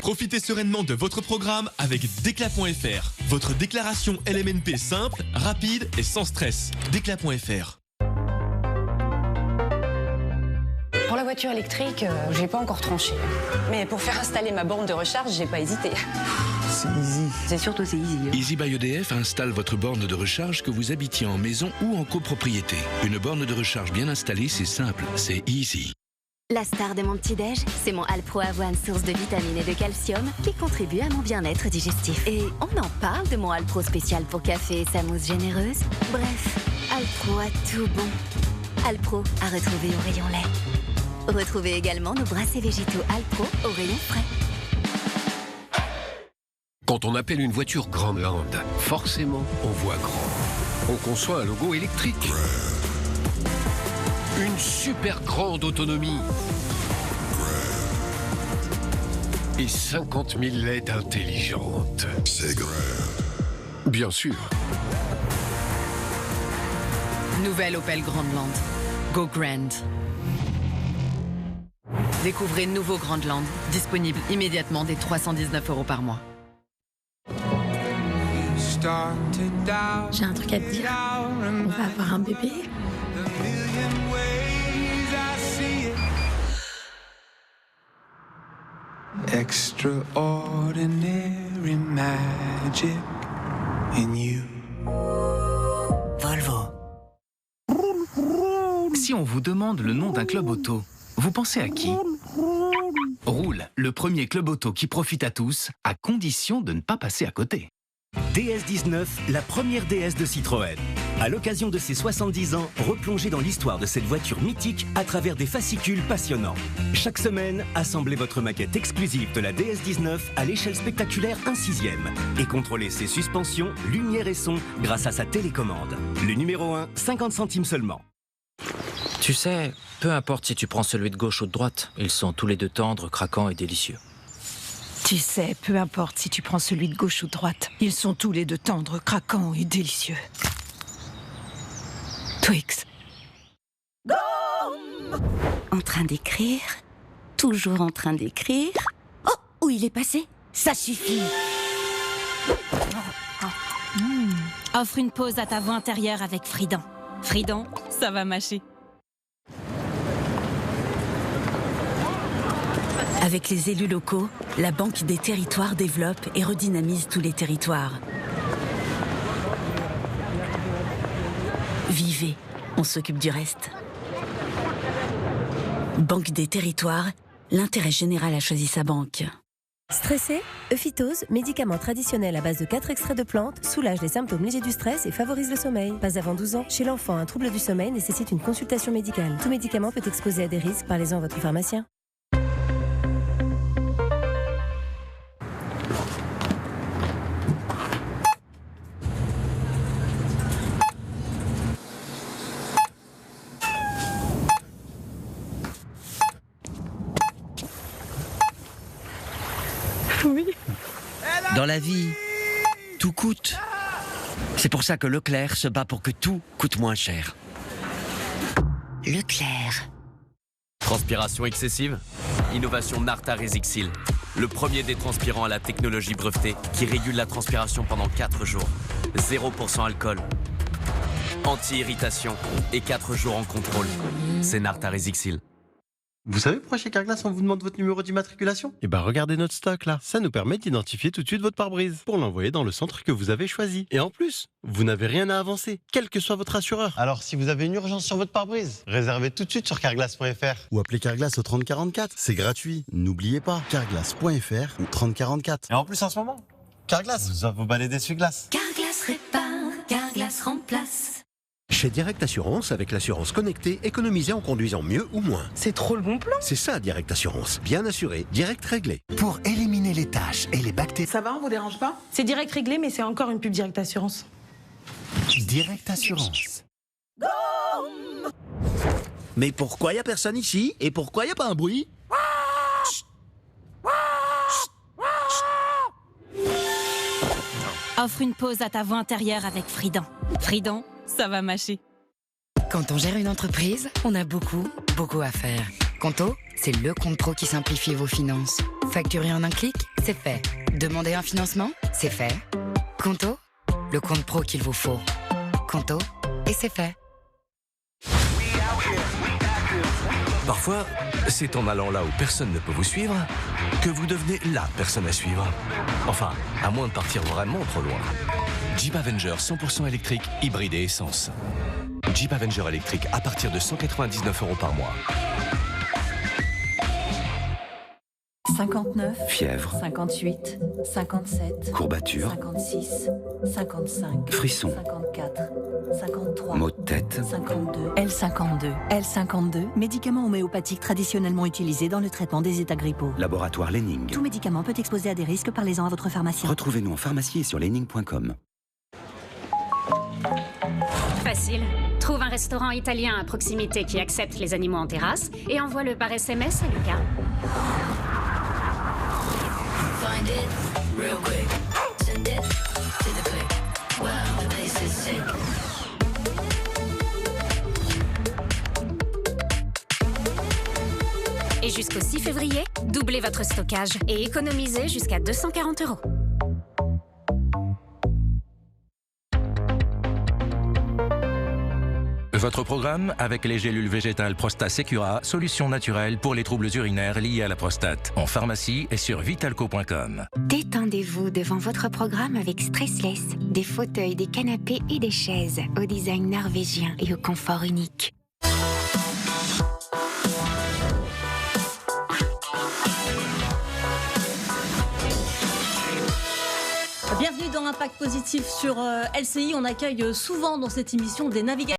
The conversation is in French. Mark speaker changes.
Speaker 1: Profitez sereinement de votre programme avec Déclat.fr. Votre déclaration LMNP simple, rapide et sans stress. Déclat.fr.
Speaker 2: Pour la voiture électrique, j'ai pas encore tranché. Mais pour faire installer ma borne de recharge, j'ai pas hésité.
Speaker 3: C'est easy.
Speaker 2: C'est surtout c'est easy.
Speaker 4: Easy by EDF installe votre borne de recharge que vous habitiez en maison ou en copropriété. Une borne de recharge bien installée, c'est simple, c'est easy.
Speaker 5: La star de mon petit-déj, c'est mon Alpro Avoine, source de vitamines et de calcium qui contribue à mon bien-être digestif. Et on en parle de mon Alpro spécial pour café et sa mousse généreuse. Bref, Alpro a tout bon. Alpro à retrouver au rayon lait. Retrouvez également nos brassés végétaux Alpro au rayon frais.
Speaker 6: Quand on appelle une voiture Grandland, forcément, on voit grand. On conçoit un logo électrique. Une super grande autonomie. Et 50 000 LED intelligentes.
Speaker 7: C'est grand.
Speaker 6: Bien sûr.
Speaker 8: Nouvelle Opel Grandland. Go Grand. Découvrez nouveau Grandland, disponible immédiatement dès 319 € par mois.
Speaker 9: J'ai un truc à te dire. On va avoir un bébé.
Speaker 3: Extraordinary magic in you.
Speaker 10: Volvo. Si on vous demande le nom d'un club auto, vous pensez à qui? Roule, le premier club auto qui profite à tous, à condition de ne pas passer à côté.
Speaker 11: DS19, la première DS de Citroën. À l'occasion de ses 70 ans, replongez dans l'histoire de cette voiture mythique à travers des fascicules passionnants. Chaque semaine, assemblez votre maquette exclusive de la DS19 à l'échelle spectaculaire 1/6 et contrôlez ses suspensions, lumière et son grâce à sa télécommande. Le numéro 1, 50 centimes seulement.
Speaker 12: Tu sais, peu importe si tu prends celui de gauche ou de droite, ils sont tous les deux tendres, craquants et délicieux.
Speaker 9: Tu sais, peu importe si tu prends celui de gauche ou de droite, ils sont tous les deux tendres, craquants et délicieux. Twix.
Speaker 5: En train d'écrire. Toujours en train d'écrire. Oh, où il est passé? Ça suffit.
Speaker 13: Offre une pause à ta voix intérieure avec Frident. Frident, ça va mâcher.
Speaker 14: Avec les élus locaux, la Banque des territoires développe et redynamise tous les territoires. Vivez, on s'occupe du reste. Banque des territoires, l'intérêt général a choisi sa banque.
Speaker 15: Stressé? Euphytose, médicament traditionnel à base de 4 extraits de plantes, soulage les symptômes légers du stress et favorise le sommeil. Pas avant 12 ans. Chez l'enfant, un trouble du sommeil nécessite une consultation médicale. Tout médicament peut exposer à des risques. Parlez-en à votre pharmacien.
Speaker 9: Oui.
Speaker 10: Dans la vie, tout coûte. C'est pour ça que Leclerc se bat pour que tout coûte moins cher.
Speaker 14: Leclerc.
Speaker 16: Transpiration excessive? Innovation Narta Resixil. Le premier des transpirants à la technologie brevetée qui régule la transpiration pendant 4 jours. 0% alcool. Anti-irritation et 4 jours en contrôle. C'est Narta Resixil.
Speaker 17: Vous savez pourquoi chez Carglass on vous demande votre numéro d'immatriculation? Eh ben regardez notre stock là, ça nous permet d'identifier tout de suite votre pare-brise pour l'envoyer dans le centre que vous avez choisi. Et en plus, vous n'avez rien à avancer, quel que soit votre assureur. Alors si vous avez une urgence sur votre pare-brise, réservez tout de suite sur carglass.fr. Ou appelez Carglass au 3044, c'est gratuit. N'oubliez pas, carglass.fr ou 3044. Et en plus en ce moment, Carglass vous offre vos balais d'essuie-glace.
Speaker 14: Carglass répare, Carglass remplace.
Speaker 18: Chez Direct Assurance, avec l'assurance connectée, économisez en conduisant mieux ou moins.
Speaker 9: C'est trop le bon plan.
Speaker 18: C'est ça, Direct Assurance. Bien assuré, direct réglé. Pour éliminer les taches et les bactéries...
Speaker 9: Ça va, on vous dérange pas? C'est direct réglé, mais c'est encore une pub Direct Assurance.
Speaker 18: Direct Assurance. Mais pourquoi y a personne ici? Et pourquoi y a pas un bruit?
Speaker 13: Offre une pause à ta voix intérieure avec Frident. Frident, ça va mâcher.
Speaker 19: Quand on gère une entreprise, on a beaucoup à faire. Conto, c'est le compte pro qui simplifie vos finances. Facturer en un clic, c'est fait. Demander un financement, c'est fait. Conto, le compte pro qu'il vous faut. Conto, et c'est fait.
Speaker 7: Parfois, c'est en allant là où personne ne peut vous suivre que vous devenez la personne à suivre. Enfin, à moins de partir vraiment trop loin. Jeep Avenger 100% électrique, hybride et essence. Jeep Avenger électrique à partir de 199 € par mois.
Speaker 20: 59,
Speaker 21: fièvre,
Speaker 20: 58, 57,
Speaker 21: courbature,
Speaker 20: 56, 55,
Speaker 21: frisson,
Speaker 20: 54, 53,
Speaker 21: maux de tête,
Speaker 20: 52. L52. L52, médicament homéopathique traditionnellement utilisé dans le traitement des états grippaux.
Speaker 21: laboratoire Lenning.
Speaker 20: Tout médicament peut exposer à des risques, parlez-en à votre pharmacien.
Speaker 21: Retrouvez-nous en pharmacie et sur lenning.com.
Speaker 22: Facile. Trouve un restaurant italien à proximité qui accepte les animaux en terrasse et envoie-le par SMS à Lucas.
Speaker 23: Find it real quick. Send it to the click. Wow, the place is sick.
Speaker 22: Et jusqu'au 6 février, doublez votre stockage et économisez jusqu'à 240 €.
Speaker 24: Votre programme avec les gélules végétales Prostate Secura, solution naturelle pour les troubles urinaires liés à la prostate. En pharmacie et sur vitalco.com.
Speaker 5: Détendez-vous devant votre programme avec Stressless. Des fauteuils, des canapés et des chaises au design norvégien et au confort unique.
Speaker 25: Bienvenue dans Impact Positif sur LCI. On accueille souvent dans cette émission des navigateurs